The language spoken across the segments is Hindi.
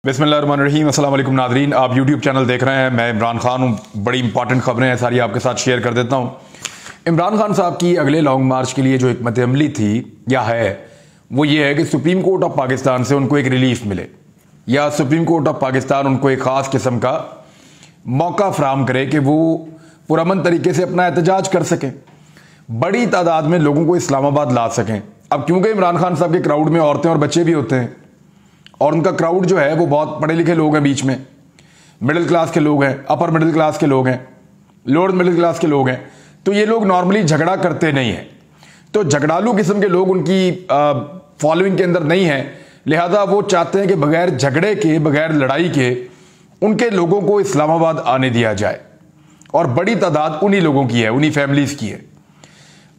बिस्मिल्लाहिर्रहमानिर्रहीम। अस्सलाम वालेकुम नाज़रीन, आप यूट्यूब चैनल देख रहे हैं। मैं इमरान खान हूँ। बड़ी इंपॉर्टेंट खबरें हैं, सारी आपके साथ शेयर कर देता हूँ। इमरान खान साहब की अगले लॉन्ग मार्च के लिए जो हिकमत अमली थी या है वो ये है कि सुप्रीम कोर्ट ऑफ पाकिस्तान से उनको एक रिलीफ मिले या सुप्रीम कोर्ट ऑफ पाकिस्तान उनको एक ख़ास किस्म का मौका फराम करे कि वो पुरअमन तरीके से अपना एहतजाज कर सकें, बड़ी तादाद में लोगों को इस्लामाबाद ला सकें। अब क्योंकि इमरान खान साहब के क्राउड में औरतें और बच्चे भी होते हैं और उनका क्राउड जो है वो बहुत पढ़े लिखे लोग हैं, बीच में मिडिल क्लास के लोग हैं, अपर मिडिल क्लास के लोग हैं, लोअर मिडिल क्लास के लोग हैं, तो ये लोग नॉर्मली झगड़ा करते नहीं हैं। तो झगड़ालू किस्म के लोग उनकी फॉलोइंग के अंदर नहीं है, लिहाजा वो चाहते हैं कि बगैर झगड़े के, बगैर लड़ाई के उनके लोगों को इस्लामाबाद आने दिया जाए। और बड़ी तादाद उन्हीं लोगों की है, उन्हीं फैमिलीज की है।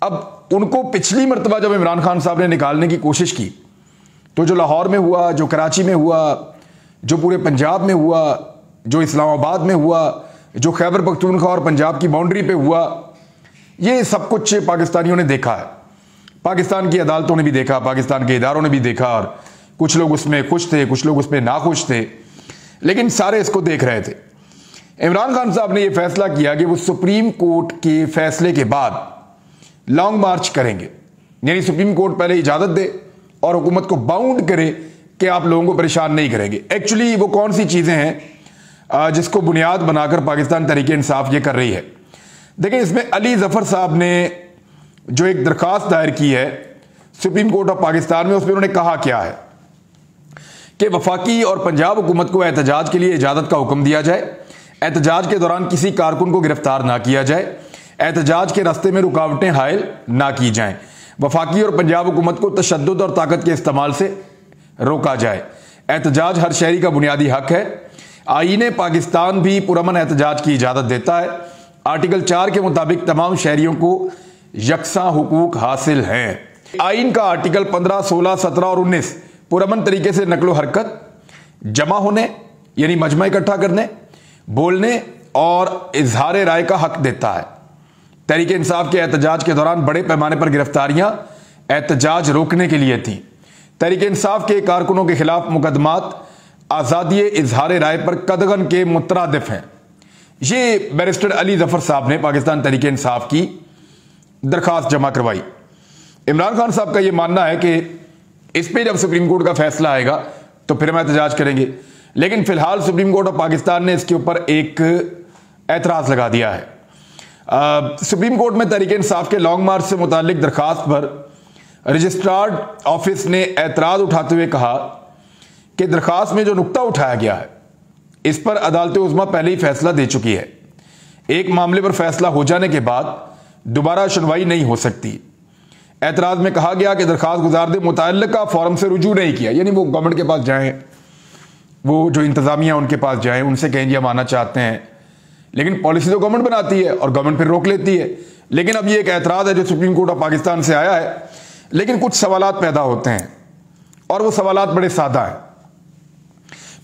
अब उनको पिछली मरतबा जब इमरान खान साहब ने निकालने की कोशिश की तो जो लाहौर में हुआ, जो कराची में हुआ, जो पूरे पंजाब में हुआ, जो इस्लामाबाद में हुआ, जो खैबर पख्तूनख्वा और पंजाब की बाउंड्री पे हुआ, ये सब कुछ पाकिस्तानियों ने देखा है। पाकिस्तान की अदालतों ने भी देखा, पाकिस्तान के इदारों ने भी देखा, और कुछ लोग उसमें खुश थे, कुछ लोग उसमें नाखुश थे, लेकिन सारे इसको देख रहे थे। इमरान खान साहब ने यह फैसला किया कि वो सुप्रीम कोर्ट के फैसले के बाद लॉन्ग मार्च करेंगे, यानी सुप्रीम कोर्ट पहले इजाजत दे और हुकूमत को बाउंड करे कि आप लोगों को परेशान नहीं करेंगे। एक्चुअली वो कौन सी चीजें हैं जिसको बुनियाद बनाकर पाकिस्तान तहरीक इंसाफ ये कर रही है। देखिए, इसमें अली जफर साहब ने जो एक दरखास्त दायर की है सुप्रीम कोर्ट ऑफ पाकिस्तान में, उसमें उन्होंने कहा क्या है कि वफाकी और पंजाब हुकूमत को एहतजाज के लिए इजाजत का हुक्म दिया जाए, एहतजाज के दौरान किसी कारकुन को गिरफ्तार ना किया जाए, एहतजाज के रास्ते में रुकावटें हायल ना की जाएं, वफाकी और पंजाब हुकूमत को तशद्दुद और ताकत के इस्तेमाल से रोका जाए, एहतजाज हर शहरी का बुनियादी हक है, आईने पाकिस्तान भी पुरअमन एहतजाज की इजाज़त देता है, आर्टिकल 4 के मुताबिक तमाम शहरियों को यकसा हुकूक हासिल हैं। आइन का आर्टिकल 15, 16, 17 और 19 पुरअमन तरीके से नकलो हरकत, जमा होने यानी मजमा इकट्ठा करने, बोलने और इजहार राय का हक देता है। तहरीक इंसाफ के एहतजाज के दौरान बड़े पैमाने पर गिरफ्तारियां एहतजाज रोकने के लिए थीं। तहरीक इंसाफ के कारकुनों के खिलाफ मुकदमात आज़ादी इजहार राय पर कदगन के मुतरादिफ हैं। ये बैरिस्टर अली जफर साहब ने पाकिस्तान तहरीक इंसाफ की दरखास्त जमा करवाई। इमरान खान साहब का यह मानना है कि इस पर जब सुप्रीम कोर्ट का फैसला आएगा तो फिर हम एहतजाज करेंगे, लेकिन फिलहाल सुप्रीम कोर्ट ऑफ पाकिस्तान ने इसके ऊपर एक एतराज लगा दिया है। सुप्रीम कोर्ट में तहरीक इंसाफ के लॉन्ग मार्च से मुतालिक दरखास्त पर रजिस्ट्रार्ड ऑफिस ने एतराज उठाते हुए कहा कि दरखास्त में जो नुक्ता उठाया गया है इस पर अदालत उज़्मा पहले ही फैसला दे चुकी है। एक मामले पर फैसला हो जाने के बाद दोबारा सुनवाई नहीं हो सकती। एतराज में कहा गया कि दरखास्त गुजार दे मुतल्लिका फॉरम से रुजू नहीं किया, यानी वो गवर्नमेंट के पास जाएं, वो जो इंतजामिया उनके पास जाएं, उनसे कहें जी हम आना चाहते हैं, लेकिन पॉलिसी तो गवर्नमेंट बनाती है और गवर्नमेंट फिर रोक लेती है। लेकिन अब ये एक एतराज है जो सुप्रीम कोर्ट ऑफ पाकिस्तान से आया है, लेकिन कुछ सवालात पैदा होते हैं और वो सवालात बड़े सादा हैं।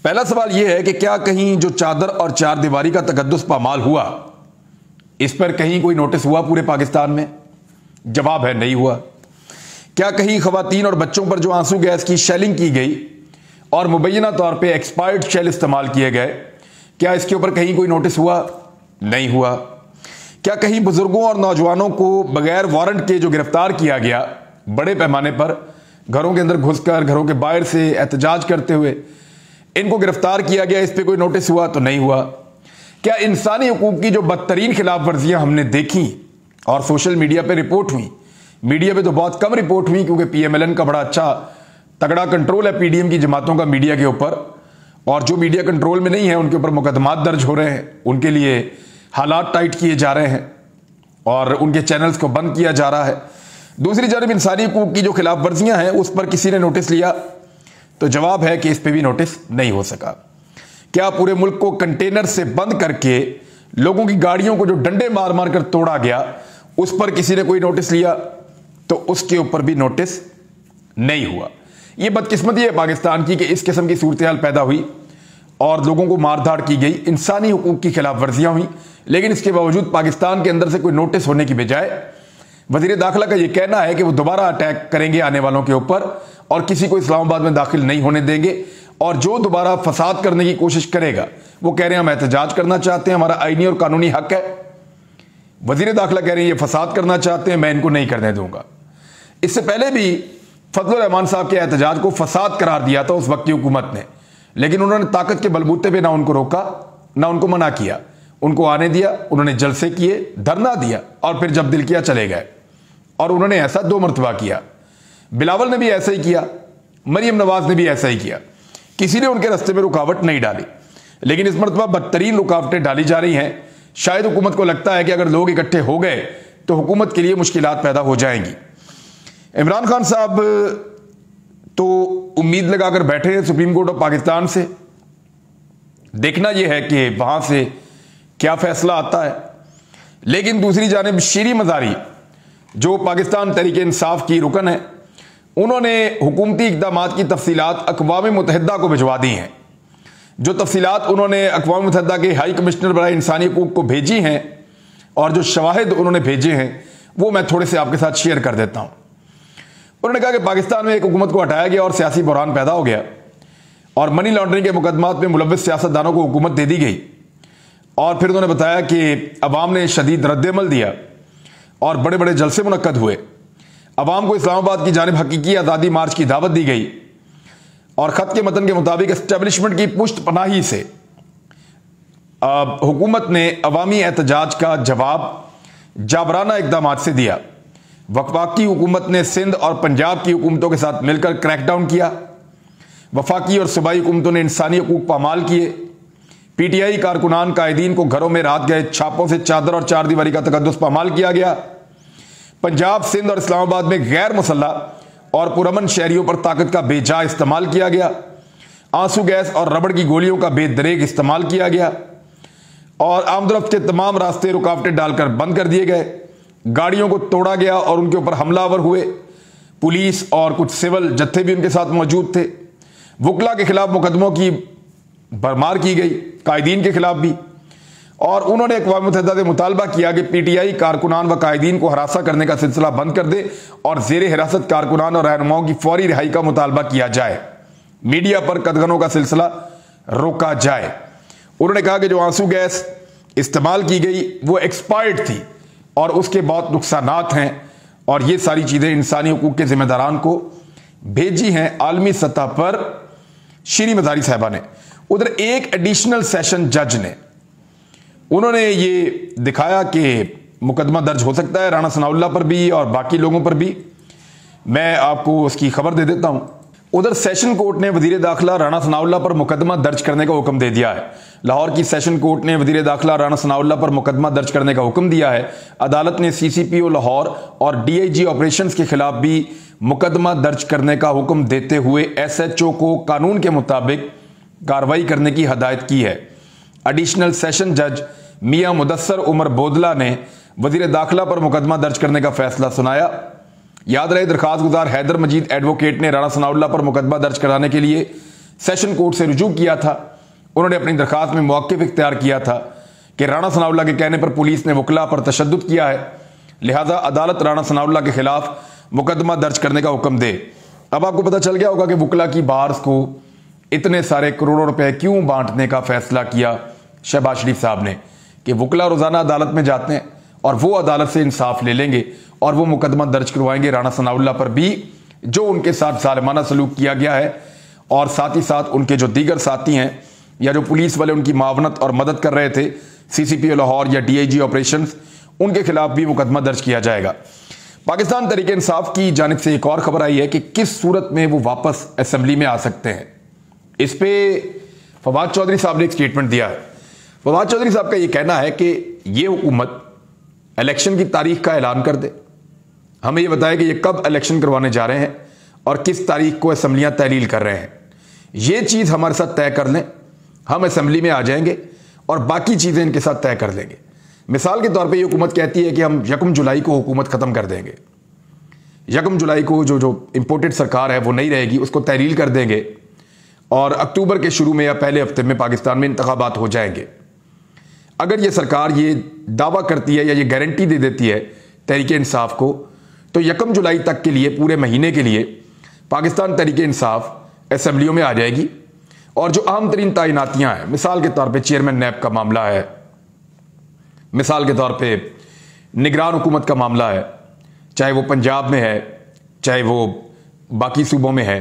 पहला सवाल यह है कि क्या कहीं जो चादर और चार दीवारी का तकद्दुस पामाल हुआ, इस पर कहीं कोई नोटिस हुआ पूरे पाकिस्तान में? जवाब है नहीं हुआ। क्या कहीं खवातीन और बच्चों पर जो आंसू गैस की शेलिंग की गई और मुबैना तौर पर एक्सपायर्ड शेल इस्तेमाल किए गए, क्या इसके ऊपर कहीं कोई नोटिस हुआ? नहीं हुआ। क्या कहीं बुजुर्गों और नौजवानों को बगैर वारंट के जो गिरफ्तार किया गया, बड़े पैमाने पर घरों के अंदर घुसकर, घरों के बाहर से एहतजाज करते हुए इनको गिरफ्तार किया गया, इस पर कोई नोटिस हुआ? तो नहीं हुआ। क्या इंसानी हुकूक की जो बदतरीन खिलाफ वर्जियां हमने देखी और सोशल मीडिया पर रिपोर्ट हुई, मीडिया पर तो बहुत कम रिपोर्ट हुई क्योंकि PMLN का बड़ा अच्छा तगड़ा कंट्रोल है PDM की जमातों का मीडिया के ऊपर, और जो मीडिया कंट्रोल में नहीं है उनके ऊपर मुकदमात दर्ज हो रहे हैं, उनके लिए हालात टाइट किए जा रहे हैं और उनके चैनल्स को बंद किया जा रहा है। दूसरी जानब इंसानी हुकूक की जो खिलाफ वर्जियां हैं उस पर किसी ने नोटिस लिया? तो जवाब है कि इस पर भी नोटिस नहीं हो सका। क्या पूरे मुल्क को कंटेनर से बंद करके लोगों की गाड़ियों को जो डंडे मार मार कर तोड़ा गया, उस पर किसी ने कोई नोटिस लिया? तो उसके ऊपर भी नोटिस नहीं हुआ। यह बदकिस्मती है पाकिस्तान की कि इस किस्म की सूरत हाल पैदा हुई और लोगों को मारधाड़ की गई, इंसानी हुकूक की खिलाफ वर्जियां हुई, लेकिन इसके बावजूद पाकिस्तान के अंदर से कोई नोटिस होने की बजाय वजीर दाखिला का यह कहना है कि वो दोबारा अटैक करेंगे आने वालों के ऊपर और किसी को इस्लामाबाद में दाखिल नहीं होने देंगे और जो दोबारा फसाद करने की कोशिश करेगा वो कह रहे हैं हम एहतजाज करना चाहते हैं, हमारा आईनी और कानूनी हक है। वजीर दाखिला कह रहे हैं ये फसाद करना चाहते हैं, मैं इनको नहीं करने दूंगा। इससे पहले भी फजलुर रहमान साहब के एहतजाज को फसाद करार दिया था उस वक्त की हुकूमत ने, लेकिन उन्होंने ताकत के बलबूते पे ना उनको रोका ना उनको मना किया, उनको आने दिया, उन्होंने जलसे किए, धरना दिया और फिर जब दिल किया चले गए। और उन्होंने ऐसा 2 मरतबा किया। बिलावल ने भी ऐसा ही किया, मरियम नवाज ने भी ऐसा ही किया, किसी ने उनके रास्ते में रुकावट नहीं डाली। लेकिन इस मरतबा बदतरीन रुकावटें डाली जा रही हैं। शायद हुकूमत को लगता है कि अगर लोग इकट्ठे हो गए तो हुकूमत के लिए मुश्किलात पैदा हो जाएंगी। इमरान खान साहब तो उम्मीद लगाकर बैठे हैं सुप्रीम कोर्ट ऑफ पाकिस्तान से। देखना यह है कि वहां से क्या फैसला आता है। लेकिन दूसरी जानिब शीरी मजारी जो पाकिस्तान तहरीक इंसाफ की रुकन है, उन्होंने हुकूमती इक़दामात की तफसीलात अक़वाम मुत्तहिदा को भिजवा दी हैं। जो तफसीलात उन्होंने अक़वाम मुत्तहिदा के हाई कमिश्नर बराए इंसानी हकूक़ को भेजी हैं और जो शवाहिद उन्होंने भेजे हैं वो मैं थोड़े से आपके साथ शेयर कर देता हूँ। उन्होंने कहा कि पाकिस्तान में एक हुकूमत को हटाया गया और सियासी बहरान पैदा हो गया और मनी लॉन्ड्रिंग के मुकदमात में मुलव्विस सियासतदानों को हुकूमत दे दी गई। और फिर उन्होंने बताया कि अवाम ने शदीद रद्दमल दिया और बड़े बड़े जलसे मुनक्कद हुए। अवाम को इस्लामाबाद की जानिब हकीकी आज़ादी मार्च की दावत दी गई और ख़त के मतन के मुताबिक एस्टेब्लिशमेंट की पुष्ट पनाही से हुकूमत ने अवामी एहतजाज का जवाब जाबराना इक़दामात से दिया। वफाकी हुकूमत ने सिंध और पंजाब की हुकूमतों के साथ मिलकर क्रैकडाउन किया। वफाकी और सूबाई हुकूमतों ने इंसानी हकूक़ पामाल किए। पीटीआई कारकुनान कायदीन को घरों में रात गए छापों से चादर और चार दीवारी का तकद्दुस पामाल किया गया। पंजाब, सिंध और इस्लामाबाद में गैर मुसल्लह और पुरअमन शहरियों पर ताकत का बेजा इस्तेमाल किया गया। आंसू गैस और रबड़ की गोलियों का बेदरेग इस्तेमाल किया गया और आमदरफ्त के तमाम रास्ते रुकावटें डालकर बंद कर दिए गए। गाड़ियों को तोड़ा गया और उनके ऊपर हमलावर हुए। पुलिस और कुछ सिविल जत्थे भी उनके साथ मौजूद थे। वकला के खिलाफ मुकदमों की भरमार की गई, कायदीन के खिलाफ भी। और उन्होंने अक़वाम मुत्तहिदा से मुतालबा किया कि पीटीआई कारकुनान व कायदीन को हरासा करने का सिलसिला बंद कर दे और ज़ेरे हिरासत कारकुनान और रहनुमाओं की फौरी रिहाई का मुतालबा किया जाए। मीडिया पर कदगनों का सिलसिला रोका जाए। उन्होंने कहा कि जो आंसू गैस इस्तेमाल की गई वो एक्सपायर्ड थी और उसके बहुत नुकसानात हैं और ये सारी चीज़ें इंसानी हकूक़ के जिम्मेदारान को भेजी हैं आलमी सतह पर शीरी मजारी साहबा ने। उधर एक एडिशनल सेशन जज ने उन्होंने ये दिखाया कि मुकदमा दर्ज हो सकता है राणा सनाउल्लाह पर भी और बाकी लोगों पर भी। मैं आपको उसकी खबर दे देता हूं। उधर सेशन कोर्ट ने वजीर दाखिला राणा सनाउल्लाह पर मुकदमा दर्ज करने का हुक्म दे दिया है। लाहौर की सेशन कोर्ट ने वजीर दाखिला राणा सनाउल्लाह पर मुकदमा दर्ज करने का हुक्म दिया है। अदालत ने सीसीपीओ लाहौर और डीआईजी ऑपरेशंस के खिलाफ भी मुकदमा दर्ज करने का हुक्म देते हुए एसएचओ को कानून के मुताबिक कार्रवाई करने की हदायत की है। एडिशनल सेशन जज मियां मुदस्सर उमर बोदला ने वजीर दाखिला पर मुकदमा दर्ज करने का फैसला सुनाया। याद रहे दरखास्त गुजार हैदर मजीद एडवोकेट ने राणा सनाउल्लाह पर मुकदमा दर्ज कराने के लिए सेशन कोर्ट से रुजू किया था। उन्होंने अपनी दरखास्त में मौक़िफ़ इख्तियार किया था कि राणा सनाउल्लाह के कहने पर पुलिस ने वकला पर तशद्दुद किया है, लिहाजा अदालत राणा सनाउल्लाह के खिलाफ मुकदमा दर्ज करने का हुक्म दे। अब आपको पता चल गया होगा कि वकला की बार्स को इतने सारे करोड़ों रुपए क्यों बांटने का फैसला किया शहबाज शरीफ साहब ने, कि वकला रोजाना अदालत में जाते हैं और वो अदालत से इंसाफ ले लेंगे और वो मुकदमा दर्ज करवाएंगे राणा सनाउल्लाह पर भी जो उनके साथ जालिमाना सलूक किया गया है और साथ ही साथ उनके जो दीगर साथी हैं या जो पुलिस वाले उनकी मावनत और मदद कर रहे थे, सीसीपीओ लाहौर या डीआईजी ऑपरेशंस, उनके खिलाफ भी मुकदमा दर्ज किया जाएगा। पाकिस्तान तहरीक इंसाफ की जानिब से एक और खबर आई है कि किस सूरत में वो वापस असेंबली में आ सकते हैं। इस पे फवाद चौधरी साहब ने एक स्टेटमेंट दिया है। फवाद चौधरी साहब का यह कहना है कि ये हुकूमत इलेक्शन की तारीख का ऐलान कर दे, हमें यह बताए कि ये कब इलेक्शन करवाने जा रहे हैं और किस तारीख को असेंबलियां तहलील कर रहे हैं। ये चीज़ हमारे साथ तय कर लें, हम असेंबली में आ जाएंगे और बाकी चीज़ें इनके साथ तय कर लेंगे। मिसाल के तौर पे ये हुकूमत कहती है कि हम 1 जुलाई को हुकूमत ख़त्म कर देंगे। 1 जुलाई को जो इंपोर्टेड सरकार है वो नहीं रहेगी, उसको तहलील कर देंगे और अक्टूबर के शुरू में या पहले हफ्ते में पाकिस्तान में इंतखाबात हो जाएंगे। अगर ये सरकार ये दावा करती है या ये गारंटी दे देती है तहरीक इंसाफ को, तो 1 जुलाई तक के लिए पूरे महीने के लिए पाकिस्तान तहरीक इंसाफ असेंबलियों में आ जाएगी और जो अहम तरीन तैनातियां हैं, मिसाल के तौर पे चेयरमैन नैब का मामला है, मिसाल के तौर पे निगरान हुकूमत का मामला है, चाहे वो पंजाब में है चाहे वो बाकी सूबों में है,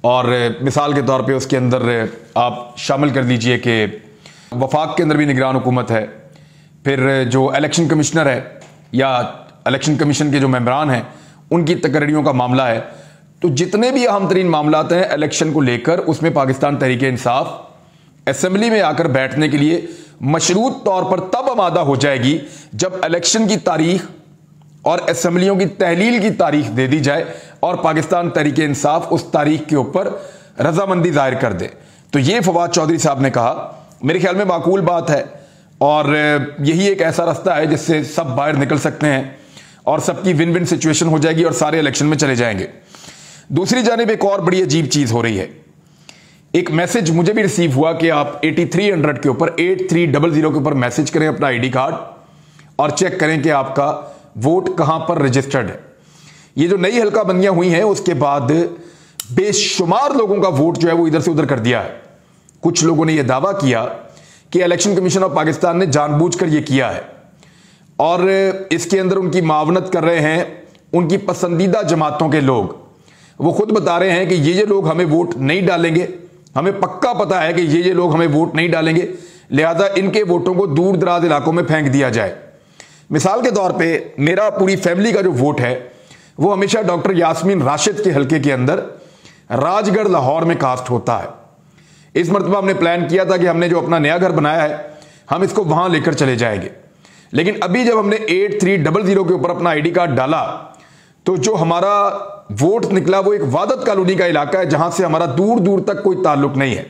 और मिसाल के तौर पे उसके अंदर आप शामिल कर लीजिए कि वफाक के अंदर भी निगरान हुकूमत है, फिर जो इलेक्शन कमिश्नर है या इलेक्शन कमीशन के जो मेंबरान हैं उनकी तकरीरों का मामला है। तो जितने भी अहम तरीन मामलात हैं इलेक्शन को लेकर, उसमें पाकिस्तान तहरीक इंसाफ असेंबली में आकर बैठने के लिए मशरूत तौर पर तब आमादा हो जाएगी जब इलेक्शन की तारीख और असेंबलियों की तहलील की तारीख दे दी जाए और पाकिस्तान तहरीक इंसाफ उस तारीख के ऊपर रजामंदी जाहिर कर दे। तो ये फवाद चौधरी साहब ने कहा, मेरे ख्याल में माकूल बात है और यही एक ऐसा रास्ता है जिससे सब बाहर निकल सकते हैं और सबकी विन विन सिचुएशन हो जाएगी और सारे इलेक्शन में चले जाएंगे। दूसरी जानिब एक और बड़ी अजीब चीज हो रही है। एक मैसेज मुझे भी रिसीव हुआ कि आप 8300 के ऊपर 8300 के ऊपर मैसेज करें अपना आईडी कार्ड और चेक करें कि आपका वोट कहां पर रजिस्टर्ड है। ये जो नई हल्का बंदियां हुई हैं उसके बाद बेशुमार लोगों का वोट जो है वो इधर से उधर कर दिया है। कुछ लोगों ने यह दावा किया कि इलेक्शन कमीशन ऑफ पाकिस्तान ने जानबूझकर यह किया है और इसके अंदर उनकी मावनत कर रहे हैं उनकी पसंदीदा जमातों के लोग। वो खुद बता रहे हैं कि ये लोग हमें वोट नहीं डालेंगे, हमें पक्का पता है कि ये लोग हमें वोट नहीं डालेंगे, लिहाजा इनके वोटों को दूर दराज इलाकों में फेंक दिया जाए। मिसाल के तौर पे मेरा पूरी फैमिली का जो वोट है वो हमेशा डॉक्टर यास्मीन राशिद के हल्के के अंदर राजगढ़ लाहौर में कास्ट होता है। इस मरतबा हमने प्लान किया था कि हमने जो अपना नया घर बनाया है हम इसको वहां लेकर चले जाएंगे, लेकिन अभी जब हमने 8300 के ऊपर अपना आईडी कार्ड डाला तो जो हमारा वोट निकला वो एक वादत कॉलोनी का इलाका है जहां से हमारा दूर दूर तक कोई ताल्लुक नहीं है।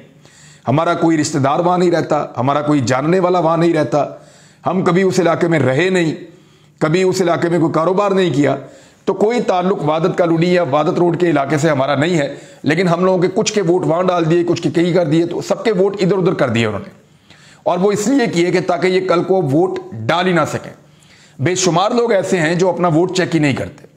हमारा कोई रिश्तेदार वहां नहीं रहता, हमारा कोई जानने वाला वहां नहीं रहता, हम कभी उस इलाके में रहे नहीं, कभी उस इलाके में कोई कारोबार नहीं किया, तो कोई ताल्लुक वादत कॉलोनी या वादत रोड के इलाके से हमारा नहीं है। लेकिन हम लोगों के कुछ के वोट वहां डाल दिए, कुछ के कहीं कर दिए, तो सबके वोट इधर उधर कर दिए उन्होंने, और वो इसलिए किए कि ताकि ये कल को वोट डाल ही ना सकें। बेशुमार लोग ऐसे हैं जो अपना वोट चेक ही नहीं करते,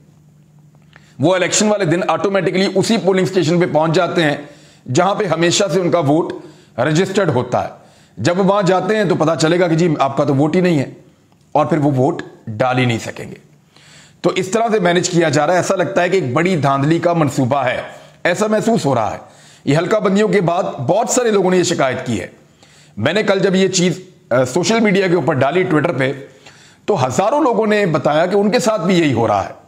वो इलेक्शन वाले दिन ऑटोमेटिकली उसी पोलिंग स्टेशन पे पहुंच जाते हैं जहां पे हमेशा से उनका वोट रजिस्टर्ड होता है। जब वहां जाते हैं तो पता चलेगा कि जी आपका तो वोट ही नहीं है, और फिर वो वोट डाल ही नहीं सकेंगे। तो इस तरह से मैनेज किया जा रहा है। ऐसा लगता है कि एक बड़ी धांधली का मंसूबा है, ऐसा महसूस हो रहा है। ये हल्का बंदियों के बाद बहुत सारे लोगों ने यह शिकायत की है। मैंने कल जब ये चीज सोशल मीडिया के ऊपर डाली ट्विटर पे, तो हजारों लोगों ने बताया कि उनके साथ भी यही हो रहा है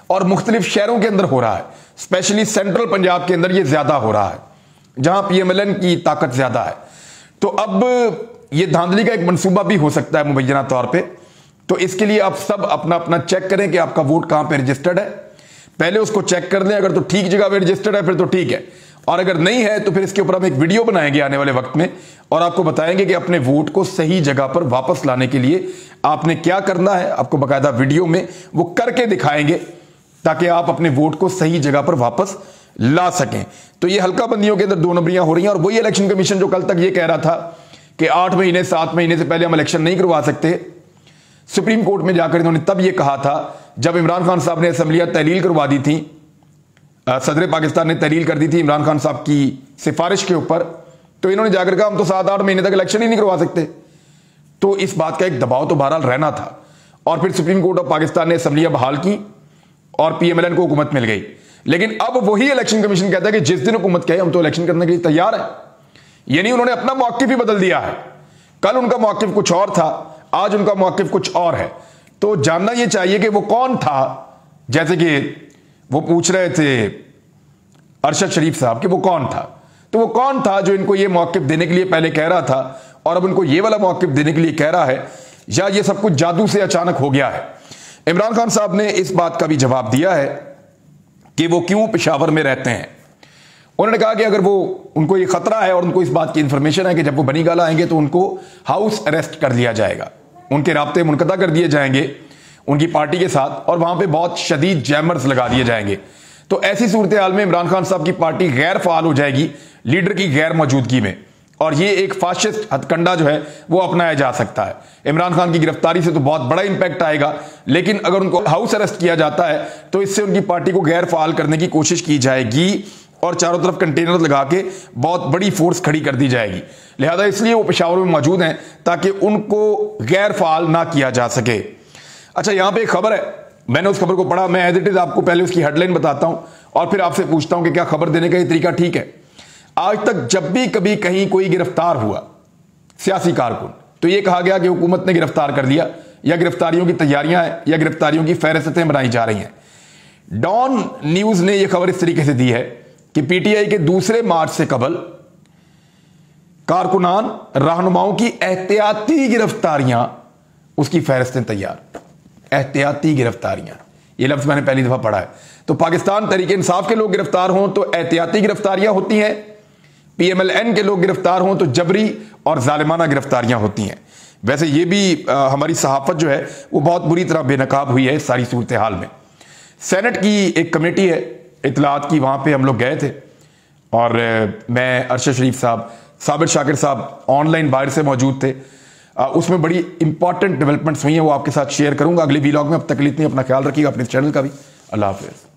और मुख्तलिफ शहरों के अंदर हो रहा है। स्पेशली सेंट्रल पंजाब के अंदर यह ज्यादा हो रहा है जहां PMLN की ताकत ज्यादा है। तो अब यह धांधली का एक मंसूबा भी हो सकता है मुबैना तौर पर। तो इसके लिए आप सब अपना अपना चेक करें कि आपका वोट कहां पे रजिस्टर्ड है। पहले उसको चेक कर लें, अगर तो ठीक जगह पे रजिस्टर्ड है फिर तो ठीक है, और अगर नहीं है तो फिर इसके ऊपर हम एक वीडियो बनाएंगे आने वाले वक्त में और आपको बताएंगे कि अपने वोट को सही जगह पर वापस लाने के लिए आपने क्या करना है। आपको बाकायदा वीडियो में वो करके दिखाएंगे ताकि आप अपने वोट को सही जगह पर वापस ला सकें। तो ये हल्का बंदियों के अंदर 2 नंबरियां हो रही हैं, और वही इलेक्शन कमीशन जो कल तक ये कह रहा था कि 8 महीने 7 महीने से पहले हम इलेक्शन नहीं करवा सकते, सुप्रीम कोर्ट में जाकर इन्होंने तब यह कहा था जब इमरान खान साहब ने असेंबलियां तहलील करवा दी थी, सदर पाकिस्तान ने तहलील कर दी थी इमरान खान साहब की सिफारिश के ऊपर, तो इन्होंने जाकर कहा हम तो 7-8 महीने तक इलेक्शन ही नहीं करवा सकते। तो इस बात का एक दबाव तो बहरहाल रहना था, और फिर सुप्रीम कोर्ट ऑफ पाकिस्तान ने असेंबलियां बहाल की और PMLN को हुकूमत मिल गई। लेकिन अब वही इलेक्शन कमीशन कहता है कि जिस दिन हुकूमत कहे हम तो इलेक्शन करने के लिए तैयार है। यानी उन्होंने अपना मौकिफ ही बदल दिया है। कल उनका मौकिफ कुछ और था, आज उनका मौकिफ कुछ और है। तो जानना यह चाहिए कि वो कौन था। जैसे कि वो पूछ रहे थे अरशद शरीफ साहब कि वो कौन था, तो वो कौन था जो इनको ये मौकिफ देने के लिए पहले कह रहा था और अब उनको ये वाला मौकिफ देने के लिए कह रहा है, या ये सब कुछ जादू से अचानक हो गया है। इमरान खान साहब ने इस बात का भी जवाब दिया है कि वो क्यों पेशावर में रहते हैं। उन्होंने कहा कि अगर वो उनको ये खतरा है और उनको इस बात की इंफॉर्मेशन है कि जब वो बनी गाला आएंगे तो उनको हाउस अरेस्ट कर लिया जाएगा, उनके राब्ते मुनक़ता कर दिए जाएंगे उनकी पार्टी के साथ, और वहां पे बहुत शदीद जैमर्स लगा दिए जाएंगे। तो ऐसी सूरत हाल में इमरान खान साहब की पार्टी गैर फाल हो जाएगी लीडर की गैर मौजूदगी में, और ये एक फाशिस्ट हथकंडा जो है वो अपनाया जा सकता है। इमरान खान की गिरफ्तारी से तो बहुत बड़ा इंपैक्ट आएगा, लेकिन अगर उनको हाउस अरेस्ट किया जाता है तो इससे उनकी पार्टी को गैर फाल करने की कोशिश की जाएगी, और चारों तरफ कंटेनर लगा के बहुत बड़ी फोर्स खड़ी कर दी जाएगी। लिहाजा इसलिए वो पेशावर में मौजूद हैं ताकि उनको गैर फाल ना किया जा सके। अच्छा, यहां पे एक खबर है, मैंने उस खबर को पढ़ा, मैं एज इट इज आपको पहले उसकी हेडलाइन बताता हूं और फिर आपसे पूछता हूं कि क्या खबर देने का ये तरीका ठीक है। आज तक जब भी कभी कहीं कोई गिरफ्तार हुआ सियासी कारकुन, तो यह कहा गया कि हुकूमत ने गिरफ्तार कर लिया, या गिरफ्तारियों की तैयारियां हैं, या गिरफ्तारियों की फहरिस्तें बनाई जा रही हैं। डॉन न्यूज ने यह खबर इस तरीके से दी है कि पीटीआई के दूसरे मार्च से कबल कारकुनान रहनुमाओं की एहतियाती गिरफ्तारियां, उसकी फहरिस्तें तैयार। एहतियाती गिरफ्तारियां, यह लफ्ज मैंने पहली दफा पढ़ा है। तो पाकिस्तान तहरीक इंसाफ के लोग गिरफ्तार हों तो एहतियाती गिरफ्तारियां होती हैं, पीएमएलएन के लोग गिरफ्तार हों तो जबरी और जालिमाना गिरफ्तारियां होती हैं। वैसे ये भी हमारी सहाफत जो है वो बहुत बुरी तरह बेनकाब हुई है इस सारी सूरत हाल में। सेनेट की एक कमेटी है इतलात की, वहां पे हम लोग गए थे और मैं, अरशद शरीफ साहब, साबिर शाकिर साहब ऑनलाइन बाहर से मौजूद थे। उसमें बड़ी इंपॉर्टेंट डेवलपमेंट्स हुई हैं, वो आपके साथ शेयर करूंगा अगले वीलॉग में। अब तक के लिए इतनी, अपना ख्याल रखिएगा, अपने चैनल का भी। अल्लाह हाफिज़।